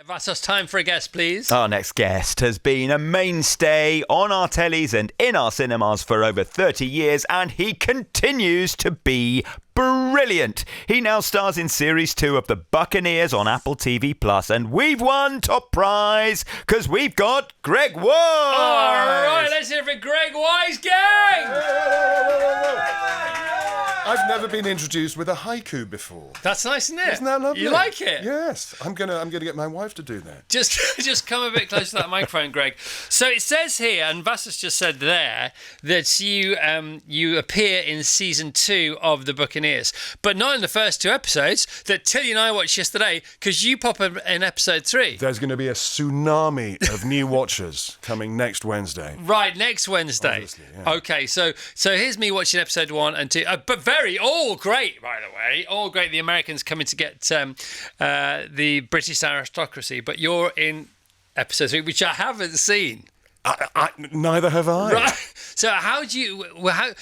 That's us. Time for a guest, please. Our next guest has been a mainstay on our tellies and in our cinemas for over 30 years, and he continues to be brilliant. He now stars in Series 2 of The Buccaneers on Apple TV+, and we've won top prize because we've got Greg Wise. All right, let's hear it for Greg Wise, gang! I've never been introduced with a haiku before. That's nice, isn't it? Isn't that lovely? You like it? Yes. I'm gonna get my wife to do that. Just come a bit closer to that microphone, Greg. So it says here, and Vassos just said there, that you appear in season 2 of The Buccaneers, but not in the first 2 episodes that Tilly and I watched yesterday, because you pop in episode 3. There's going to be a tsunami of new watchers coming next Wednesday. Right, next Wednesday. Obviously, yeah. Okay, so here's me watching episode 1 and 2, but all great, by the way, all great. The Americans coming to get the British aristocracy, but you're in episode 3, which I haven't seen. Neither have I. Right. So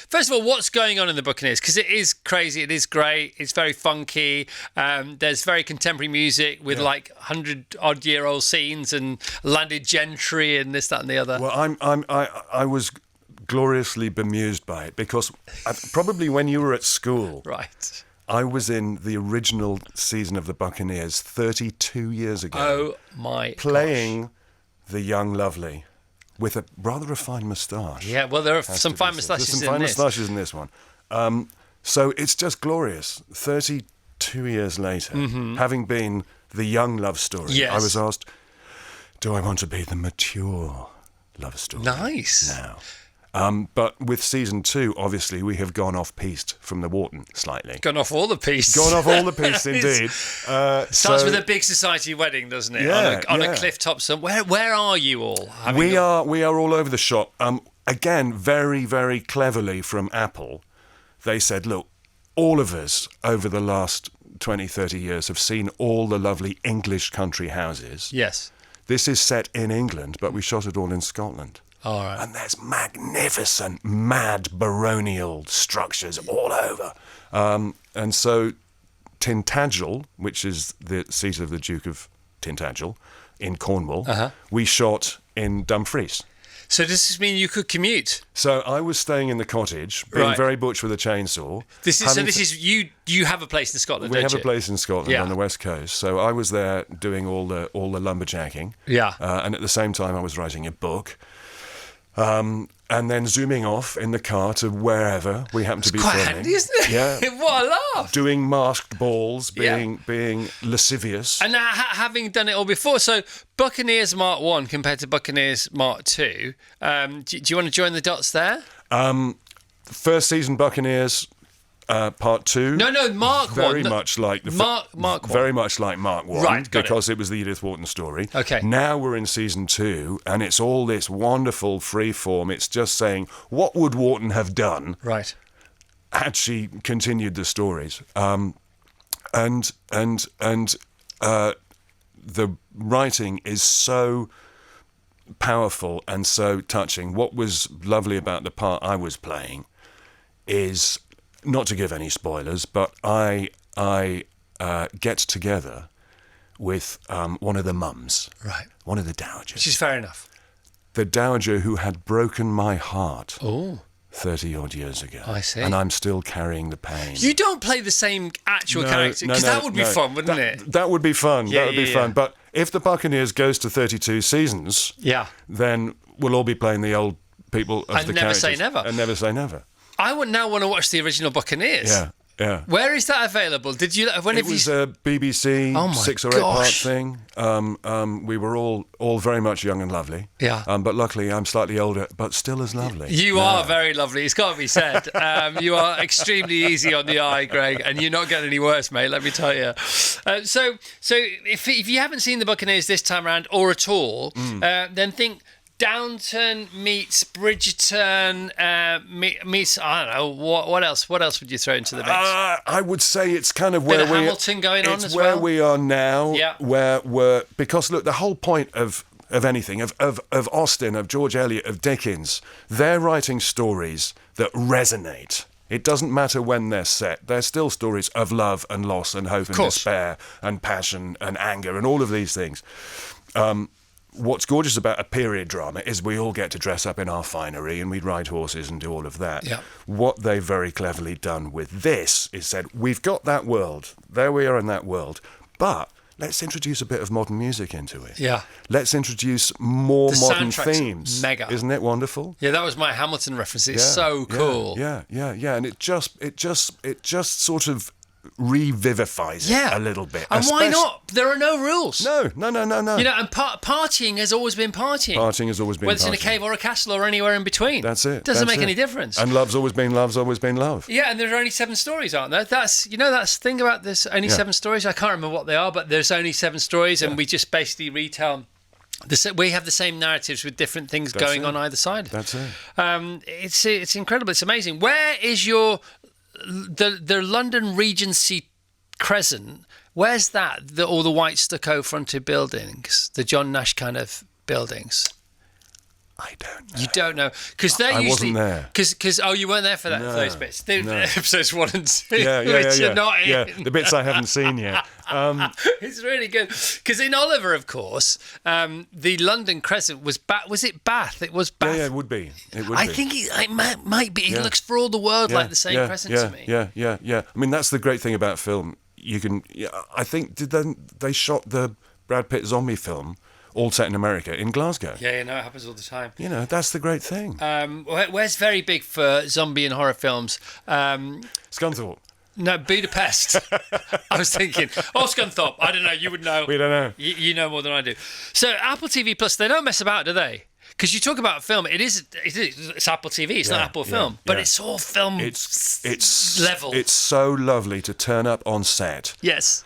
first of all, what's going on in the Buccaneers? Because it is crazy, it is great, it's very funky. There's very contemporary music with like 100-odd-year-old scenes and landed gentry and this, that, and the other. Well, I was gloriously bemused by it because probably when you were at school, right, I was in the original season of the Buccaneers 32 years ago. Oh my! Playing the young lovely with a rather refined moustache. Yeah, well, there are some fine moustaches in this. There's some fine moustaches in this one. So it's just glorious. 32 years later, having been the young love story, I was asked, do I want to be the mature love story? Nice. Now. But with season 2, obviously, we have gone off-piste from the Wharton slightly. Gone off all the piste. Gone off all the piste, indeed. Starts with a big society wedding, doesn't it? Yeah, on a cliff top somewhere. Where are you all? We are all over the shop. Again, very, very cleverly from Apple, they said, look, all of us over the last 20, 30 years have seen all the lovely English country houses. Yes. This is set in England, but we shot it all in Scotland. All right. And there's magnificent, mad, baronial structures all over. And so Tintagel, which is the seat of the Duke of Tintagel in Cornwall, we shot in Dumfries. So does this mean you could commute? So I was staying in the cottage, being very butch with a chainsaw. You have a place in Scotland, We don't have you? a place in Scotland on the west coast. So I was there doing all the lumberjacking. Yeah. And at the same time I was writing a book. And then zooming off in the car to wherever we happen to be quite filming. handy, isn't it? Yeah. What a laugh. Doing masked balls, being lascivious. And now, having done it all before, so Buccaneers Mark 1 compared to Buccaneers Mark 2, do you want to join the dots there? First season Buccaneers, part 2. No, Mark 1. Very much like Mark 1. Very much like Mark 1. Right, because it was the Edith Wharton story. Okay. Now we're in season 2, and it's all this wonderful free form. It's just saying, what would Wharton have done? Right. Had she continued the stories. And the writing is so powerful and so touching. What was lovely about the part I was playing is, not to give any spoilers, but I get together with one of the mums, Right. one of the dowagers. Which is fair enough. The dowager who had broken my heart. Oh. 30-odd years ago. I see. And I'm still carrying the pain. You don't play the same actual character, because that would be fun, wouldn't it? That would be fun. Yeah, that would be fun. But if the Buccaneers goes to 32 seasons, then we'll all be playing the old people of And the never characters. say never. And never say never. I would now want to watch the original Buccaneers. Yeah. Where is that available? Did you? It was a BBC 6 or 8 part thing. We were all very much young and lovely. Yeah. But luckily, I'm slightly older, but still as lovely. You are very lovely. It's got to be said. You are extremely easy on the eye, Greg, and you're not getting any worse, mate. Let me tell you. So if you haven't seen the Buccaneers this time around or at all, then think Downton meets Bridgetton meets, I don't know, what else? What else would you throw into the mix? I would say it's kind of where Bit of Hamilton going on as well. It's where we are now. Yeah. Where we're, because look, the whole point of anything, of Austen, of George Eliot, of Dickens, they're writing stories that resonate It doesn't matter when they're set. They're still stories of love and loss and hope and despair and passion and anger and all of these things. What's gorgeous about a period drama is we all get to dress up in our finery and we ride horses and do all of that. Yeah. What they've very cleverly done with this is said, we've got that world. There we are in that world. But let's introduce a bit of modern music into it. Yeah. Let's introduce more The modern soundtrack's themes. mega. Isn't it wonderful? Yeah, that was my Hamilton reference. It's so cool. Yeah. And it just sort of revivifies it a little bit. And why not? There are no rules. No. You know, and partying has always been partying. Partying has always been whether it's in a cave or a castle or anywhere in between. That's it. Doesn't make any difference. And love's always been love. Yeah, and there are only 7 stories, aren't there? That's the thing about this. Only 7 stories. I can't remember what they are, but there's only 7 stories, and we just basically retell. We have the same narratives with different things going on either side. That's it. It's incredible. It's amazing. Where is the London Regency Crescent? Where's that? All the white stucco fronted buildings, the John Nash kind of buildings. I don't know. You don't know because they're usually. I wasn't there. Because you weren't there for that for those bits. The episodes 1 and 2, which you're not in. Yeah, the bits I haven't seen yet. It's really good because in Oliver, of course, the London Crescent was Was it Bath? It was Bath. Yeah, it would be. I think it might be. It looks for all the world like the same crescent to me. Yeah. I mean, that's the great thing about film. You can. I think they shot the Brad Pitt zombie film, all set in America, in Glasgow. Yeah, it happens all the time. You know, that's the great thing. Where's very big for zombie and horror films? Scunthorpe. No, Budapest. I was thinking, Scunthorpe. I don't know. You would know. We don't know. You know more than I do. So Apple TV Plus, they don't mess about, do they? Because you talk about film, it's Apple TV. It's not Apple Film, but it's all film. It's level. It's so lovely to turn up on set. Yes.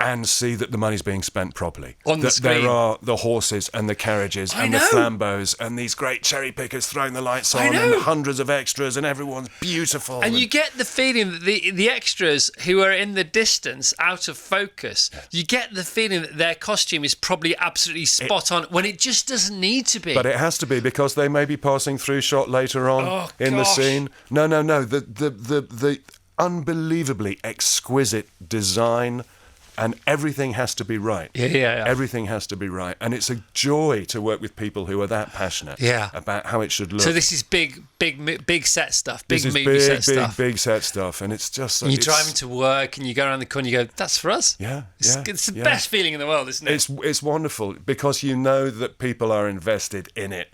And see that the money's being spent properly. On the screen. There are the horses and the carriages and the flambeaux and these great cherry pickers throwing the lights on and hundreds of extras and everyone's beautiful. And you get the feeling that the extras who are in the distance, out of focus, you get the feeling that their costume is probably absolutely spot on when it just doesn't need to be. But it has to be because they may be passing through shot later on in the scene. No. The unbelievably exquisite design. And everything has to be right. Yeah. Everything has to be right. And it's a joy to work with people who are that passionate about how it should look. So this is big set stuff, This is movie set stuff. Big set stuff. And it's just... And you're driving to work and you go around the corner and you go, that's for us? Yeah. It's the best feeling in the world, isn't it? It's wonderful because you know that people are invested in it.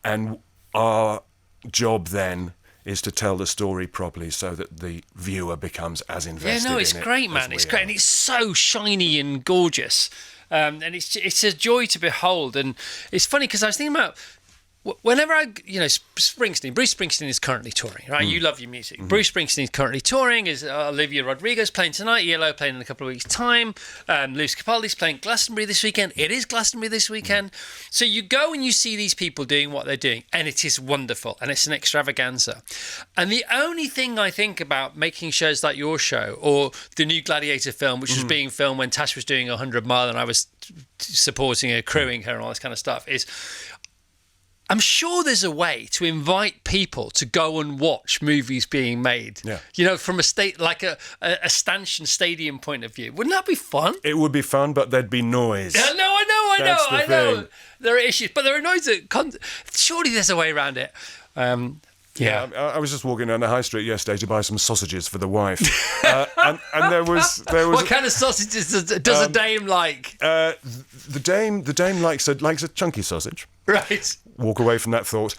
And our job then is to tell the story properly so that the viewer becomes as invested in it. It's great, man. It's great. And it's so shiny and gorgeous. And it's a joy to behold. And it's funny because I was thinking about whenever Bruce Springsteen is currently touring, right? You love your music. Mm-hmm. Bruce Springsteen is currently touring. Is Olivia Rodrigo's playing tonight? Yellow playing in a couple of weeks' time. Lewis Capaldi's playing Glastonbury this weekend. It is Glastonbury this weekend. Mm-hmm. So you go and you see these people doing what they're doing, and it is wonderful, and it's an extravaganza. And the only thing I think about making shows like your show or the new Gladiator film, which was being filmed when Tash was doing 100 Mile and I was supporting her, crewing her, and all this kind of stuff, is I'm sure there's a way to invite people to go and watch movies being made. Yeah. From a stanchion stadium point of view. Wouldn't that be fun? It would be fun, but there'd be noise. I know. There are issues, but there are noise surely there's a way around it. Yeah. I was just walking down the high street yesterday to buy some sausages for the wife, and there was. What kind of sausages does a dame like? The dame likes a chunky sausage. Right. Walk away from that thought.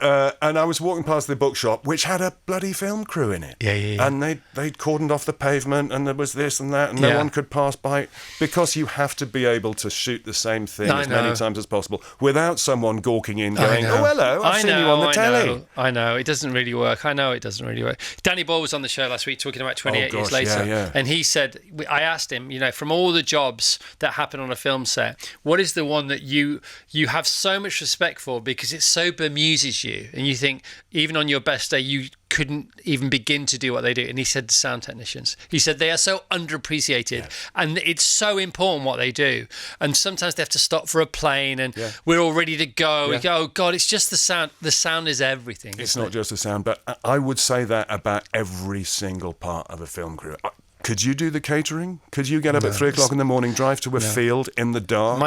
And I was walking past the bookshop, which had a bloody film crew in it. Yeah. And they'd cordoned off the pavement, and there was this and that, and no one could pass by, because you have to be able to shoot the same thing as many times as possible without someone gawking in, going, "Oh, hello, I've seen you on the telly." I know, it doesn't really work. I know it doesn't really work. Danny Boyle was on the show last week talking about 28 years later, and he said, I asked him, from all the jobs that happen on a film set, what is the one that you have so much respect for because it so bemuses you? you, and you think even on your best day you couldn't even begin to do what they do. And he said the sound technicians. He said they are so underappreciated, and it's so important what they do. And sometimes they have to stop for a plane, and we're all ready to go. We go, oh God, it's just the sound. The sound is everything. It's not just the sound, but I would say that about every single part of a film crew. Could you do the catering? Could you get up at 3 o'clock in the morning, drive to a field in the dark,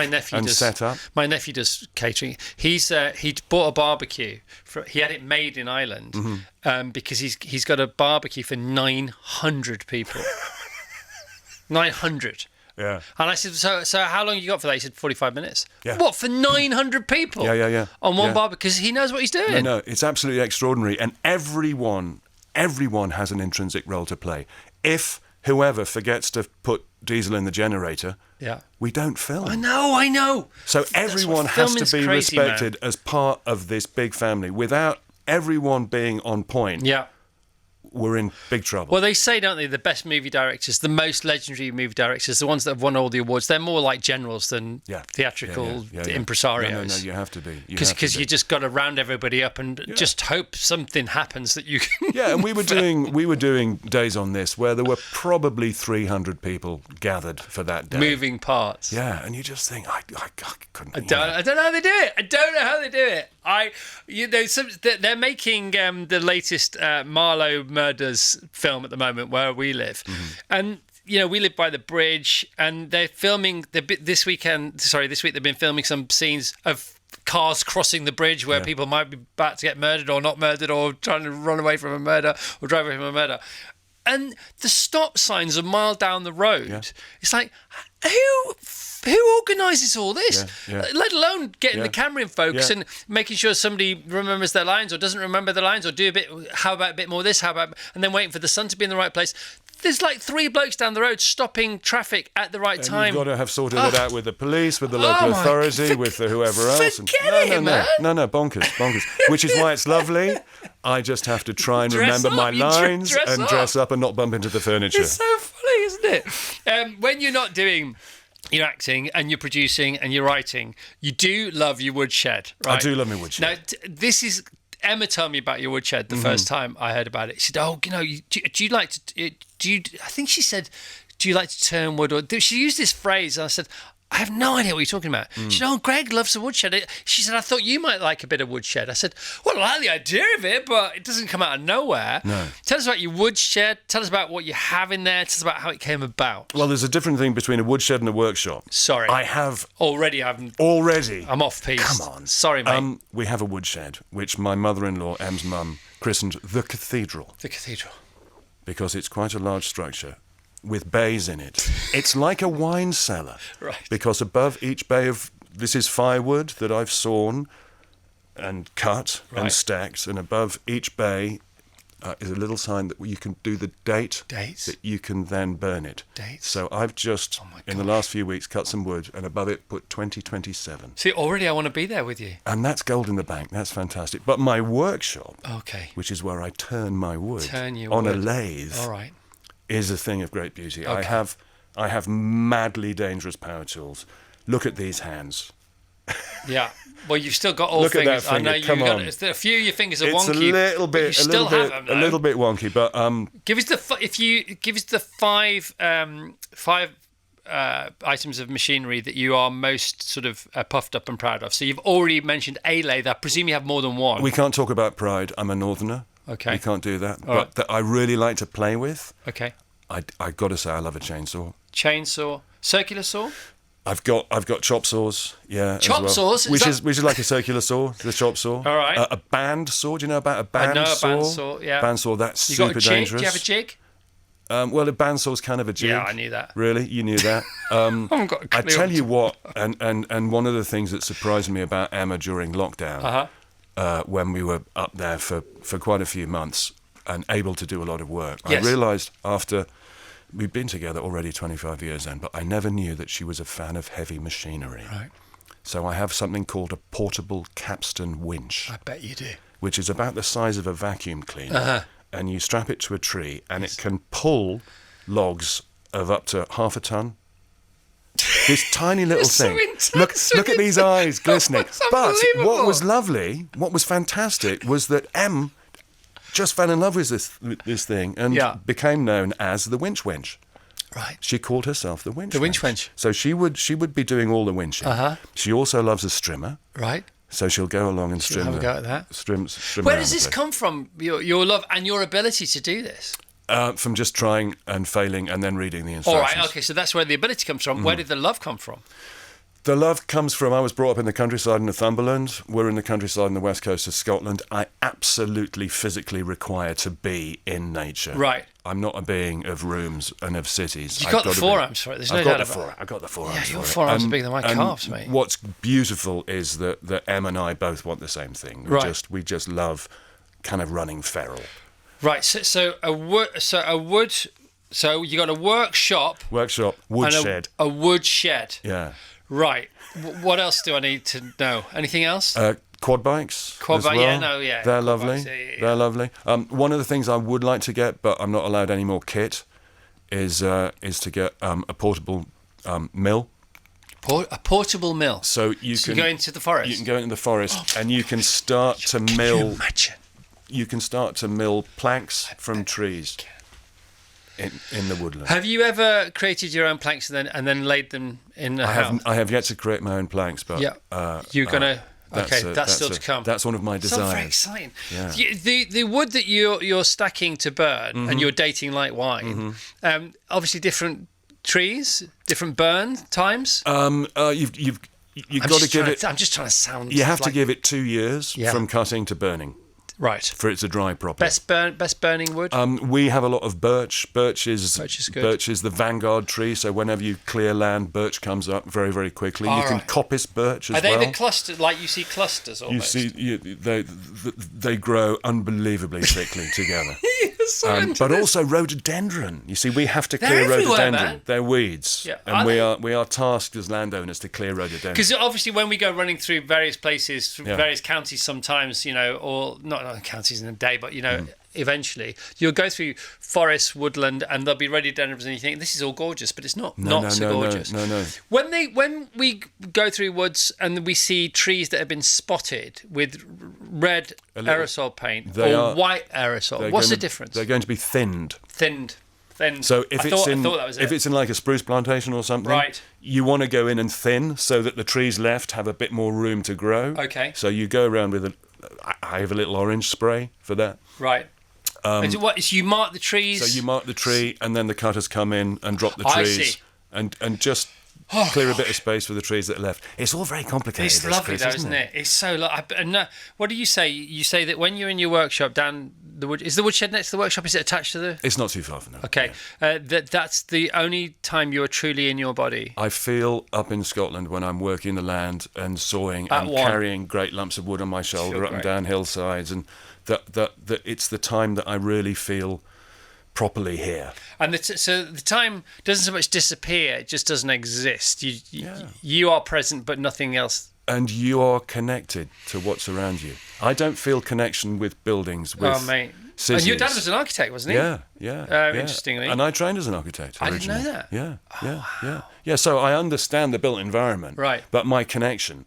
set up? My nephew does catering. He'd bought a barbecue. He had it made in Ireland because he's got a barbecue for 900 people. 900. Yeah. And I said, so how long you got for that? He said 45 minutes. Yeah. What, for 900 people? Yeah. On one barbecue, because he knows what he's doing. No, it's absolutely extraordinary, and everyone has an intrinsic role to play. If whoever forgets to put diesel in the generator, we don't film. I know. So everyone has to be respected as part of this big family. Without everyone being on point, we're in big trouble. Well, they say, don't they, the best movie directors, the most legendary movie directors, the ones that have won all the awards, they're more like generals than theatrical impresarios. No, you have to be. Because you just got to round everybody up and just hope something happens that you can... Yeah, and we were doing days on this where there were probably 300 people gathered for that day. Moving parts. Yeah, and you just think, I couldn't... I don't know how they do it. I don't know how they do it. They're making the latest Marlowe murders film at the moment where we live, and we live by the bridge, and they're filming this week they've been filming some scenes of cars crossing the bridge where people might be about to get murdered or not murdered, or trying to run away from a murder or drive away from a murder, and the stop signs a mile down the road. It's like, who organises all this? Let alone getting the camera in focus and making sure somebody remembers their lines or doesn't remember their lines, or do how about a bit more of this, and then waiting for the sun to be in the right place. There's like 3 blokes down the road stopping traffic at the right time. You've got to have sorted it out with the police, with the local authority, with the whoever else. Forget it, man. No, bonkers. Which is why it's lovely. I just have to try and remember my lines and dress up and not bump into the furniture. It's so funny, isn't it? When you're not doing your acting and you're producing and you're writing, you do love your woodshed, right? I do love my woodshed. Now, this is... Emma told me about your woodshed the first time I heard about it. She said, "Oh, do you like to? I think she said, do you like to turn wood?" Or she used this phrase, and I said, I have no idea what you're talking about. She said, "Oh, Greg loves a woodshed." She said, "I thought you might like a bit of woodshed." I said, "Well, I like the idea of it, but it doesn't come out of nowhere." No. Tell us about your woodshed. Tell us about what you have in there. Tell us about how it came about. Well, there's a different thing between a woodshed and a workshop. Sorry. Already. I'm off piece. Come on. Sorry, mate. We have a woodshed, which my mother-in-law, Em's mum, christened the Cathedral. The Cathedral. Because it's quite a large structure with bays in it. It's like a wine cellar. Right. Because above each bay this is firewood that I've sawn and cut and stacked, and above each bay is a little sign that you can do the dates that you can then burn it. Dates. So I've just, in the last few weeks, cut some wood, and above it put 2027. See, already I want to be there with you. And that's gold in the bank. That's fantastic. But my workshop, which is where I turn my wood on a lathe, is a thing of great beauty. Okay. I have madly dangerous power tools. Look at these hands. Yeah. Well, you've still got all Look fingers. At that finger. I know Come you've on. got a few of your fingers are it's wonky. It's a little bit wonky, but give us the five items of machinery that you are most sort of puffed up and proud of. So you've already mentioned a lathe. I presume you have more than one. We can't talk about pride. I'm a northerner. Okay. We can't do that. But that I really like to play with. Okay. I got to say, I love a chainsaw. Chainsaw, circular saw. I've got chop saws, Chop saws, which is like a circular saw, the chop saw. All right. A band saw. Do you know about a band saw? I know a band saw. Yeah. Band saw. That's super dangerous. Do you have a jig? Well, a band saw's kind of a jig. Yeah, I knew that. Really, you knew that. I tell you what, and one of the things that surprised me about Emma during lockdown, when we were up there for quite a few months and able to do a lot of work, I realised after. We've been together already 25 years then, but I never knew that she was a fan of heavy machinery. Right. So I have something called a portable capstan winch. I bet you do. Which is about the size of a vacuum cleaner. And you strap it to a tree, and it can pull logs of up to half a ton. This tiny little It's so thing. intense. Look at these eyes glistening. It's But unbelievable. what was lovely, what was fantastic, was that M just fell in love with this thing and Yeah. became known as the winch wench. Right. She called herself the winch The winch wench. So she would be doing all the winching. Uh-huh. She also loves a strimmer. Right. So she'll go along and She'll strim have a the- go at that. Strim Where around does the this place. come from? Your love and your ability to do this. From just trying and failing and then reading the All instructions. right. Okay. So that's where the ability comes from. Where did the love come from? The love comes from, I was brought up in the countryside in Northumberland. We're in the countryside on the west coast of Scotland. I absolutely physically require to be in nature. Right. I'm not a being of rooms and of cities. You've I've got the to be- forearms for it. There's no I've doubt got the about forearms. I've got the forearms Yeah, for your it. forearms are bigger than my calves, mate. What's beautiful is that Em and I both want the same thing. We just love kind of running feral. Right. So you got a workshop Workshop, and woodshed. a woodshed. Yeah. Right. What else do I need to know? Anything else? Quad bikes. Quad as bike, well. yeah, no, yeah, They're quad lovely. bikes, yeah. They're lovely. One of the things I would like to get, but I'm not allowed any more kit, is to get a portable mill. A portable mill. So you So can you go into the forest. You can go into the forest and you can start to mill. Imagine. You can start to mill planks from trees in the woodland. Have you ever created your own planks and then laid them in a house? I have yet to create my own planks, but Yeah. You're gonna. Okay, that's still to come. That's one of my It's all very desires. exciting. Yeah. The wood that you're stacking to burn and you're dating like wine. Obviously, different trees, different burn times. You've got to give it. I'm just trying to sound. You have to like- give it 2 years Yeah. from cutting to burning right. for it to dry properly. Best burning wood. We have a lot of birch. Birch is good. Birch is the vanguard tree. So whenever you clear land, birch comes up very, very quickly. All you can right. coppice birch as Are they well. the clusters like you see clusters You almost? see, they grow unbelievably thickly together. So into But this. also rhododendron. You see, we have to They're clear everywhere, rhododendron. man. They're weeds, Yeah. and we are tasked as landowners to clear rhododendron. Because obviously, when we go running through various places, through Yeah. various counties, sometimes or not counties in a day, but eventually you'll go through forest, woodland, and there'll be rhododendrons, and you think this is all gorgeous, but it's not so gorgeous. No. When we go through woods and we see trees that have been spotted with red aerosol paint or white aerosol, what's the difference? They're going to be thinned. Thinned. So if I thought that was it. if it's in like a spruce plantation or something, Right. you want to go in and thin so that the trees left have a bit more room to grow. Okay. So you go around with I have a little orange spray for that. Right. And so you mark the trees. So you mark the tree, and then the cutters come in and drop the I trees, see. and just clear a bit of space for the trees that are left. It's all very complicated. It's this, lovely Chris, though, isn't it? It's so what do you say? You say that when you're in your workshop down the wood, is the woodshed next to the workshop? Is it attached to the? It's not too far from there. Okay, that's the only time you're truly in your body. I feel up in Scotland when I'm working the land and sawing and carrying great lumps of wood on my shoulder up and down hillsides, and that it's the time that I really feel properly here. And so the time doesn't so much disappear; it just doesn't exist. You are present, but nothing else. And you are connected to what's around you. I don't feel connection with buildings, with mate. scissors. And your dad was an architect, wasn't he? Yeah. Interestingly. And I trained as an architect I didn't know originally. that. Yeah, so I understand the built environment. Right. But my connection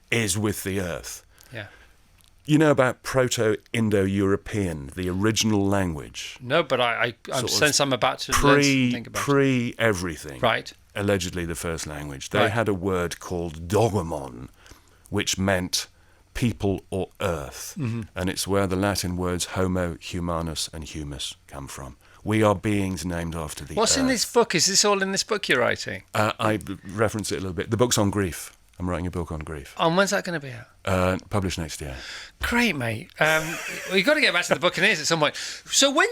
is with the earth. Yeah. You know about Proto-Indo-European, the original language? No, but I sense I'm about to learn something about it. Pre-everything. Right. Allegedly the first language. They Right. had a word called dogomon, which meant people or earth. Mm-hmm. And it's where the Latin words homo, humanus and humus come from. We are beings named after the What's earth. in this book? Is this all in this book you're writing? I reference it a little bit. The book's on grief. I'm writing a book on grief. And when's that going to be out? Published next year. Great, mate. We've got to get back to the Buccaneers at some point. So when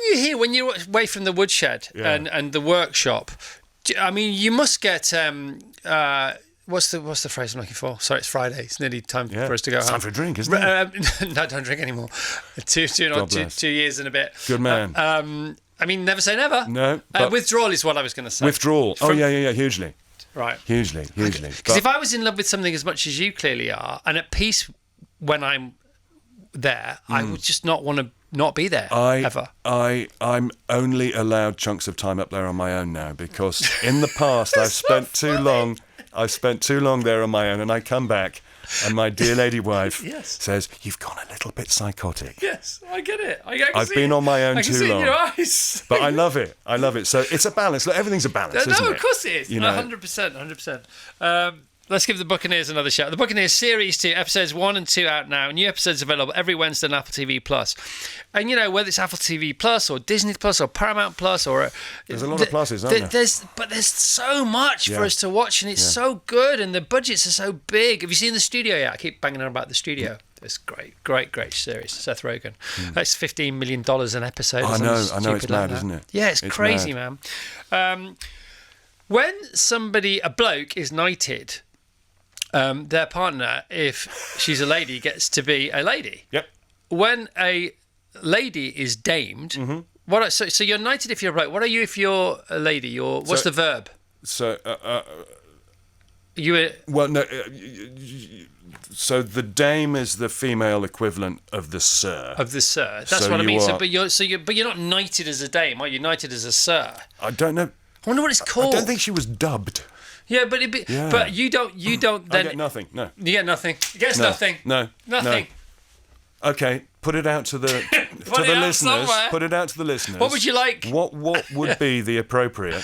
you're away from the woodshed and the workshop, I mean, you must get what's the phrase I'm looking for? Sorry, it's Friday. It's nearly time for us to go It's home. time for a drink, isn't it? No, don't drink anymore. Two bless. years and a bit. Good man. I mean, never say never. No, but- withdrawal is what I was going to say. Withdrawal. Yeah, hugely. Right. Hugely. Because if I was in love with something as much as you clearly are, and at peace when I'm there, I would just not want to not be there ever. I'm only allowed chunks of time up there on my own now because in the past I've spent too long I've spent too long there on my own, and I come back, and my dear lady wife Yes. says, "You've gone a little bit psychotic." Yes, I get it. I can I've see been it. on my own I can too see it in long. your eyes. But I love it. I love it. So it's a balance. Look, everything's a balance, isn't No, it? of course it is. You know? 100%, 100%. Let's give the Buccaneers another shot. The Buccaneers Series 2, episodes 1 and 2 out now. New episodes available every Wednesday on Apple TV Plus. And, you know, whether it's Apple TV Plus or Disney Plus or Paramount Plus or... There's a lot of pluses, aren't there? But there's so much for Yeah. us to watch, and it's so good, and the budgets are so big. Have you seen The Studio yet? I keep banging on about The Studio. It's great series. Seth Rogen. That's $15 million an episode. I or know, something I know, it's stupid like mad, that. isn't it? Yeah, it's crazy, mad. man. When a bloke is knighted, their partner, if she's a lady, gets to be a lady. Yep. When a lady is damed, so you're knighted if you're a bloke. What are you if you're a lady? What's the verb? So, You. well, no. So the dame is the female equivalent of the sir. Of the sir. That's So what I you mean. are- But you're not knighted as a dame, are you? Knighted as a sir. I don't know. I wonder what it's called. I don't think she was dubbed. Yeah, but Yeah. but you don't I then. get nothing. No. You get nothing. He gets No. nothing. No. Nothing. No. Okay, put it out to the Put it out listeners. somewhere. Put it out to the listeners. What would you like? What would be the appropriate?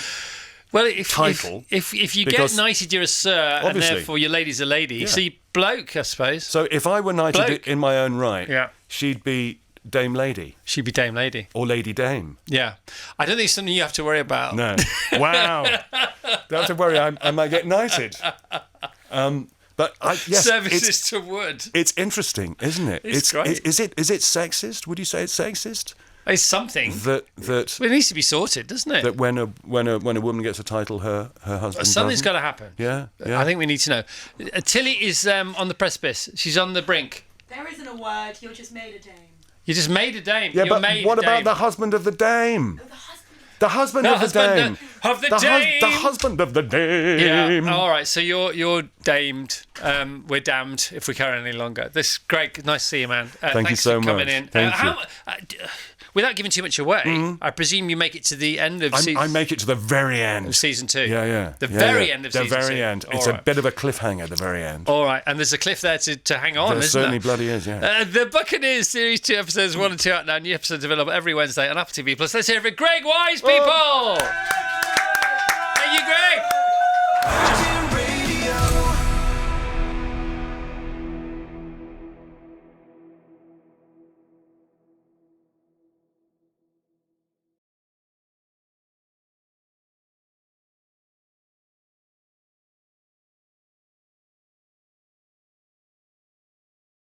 Well, if Title, if you get because- knighted, you're a sir, and Obviously. therefore your lady's a lady. Yeah. So you bloke, I suppose. So if I were knighted Bloke. in my own right, Yeah. she'd be Dame Lady She'd be Dame Lady. or Lady Dame. Yeah, I don't think it's something you have to worry about. No. Wow. Don't have to worry. I might get knighted. But yes, Services to Wood. It's interesting, isn't it? It's great. Is it sexist? Would you say it's sexist It's something. that Well, it needs to be sorted, doesn't it? that when a woman gets a title, her husband Something's doesn't? got to happen. Yeah, yeah. I think we need to know. Tilly is on the precipice. She's on the brink. There isn't a word, you're just made a dame. You just made a dame. Yeah, You're but made what a dame. about the husband of the dame? The husband. The husband of the dame. Of the dame. The husband of the dame. Yeah. All right. So you're damed. We're damned if we carry on any longer. This is great. Nice to see you, man. Thank you thanks so for coming much. in. Thank you. Without giving too much away, I presume you make it to the end of I make it to the very end. season 2. Yeah. The Yeah, very yeah. end of the season 2. very end. It's All a right. bit of a cliffhanger at the very end. All right. And there's a cliff there to hang on, There isn't certainly there? bloody is, yeah. The Buccaneers Series 2 episodes 1 and 2 out now. New episodes available every Wednesday on Apple TV Plus. Let's hear it for Greg Wise, people! Thank you, Greg!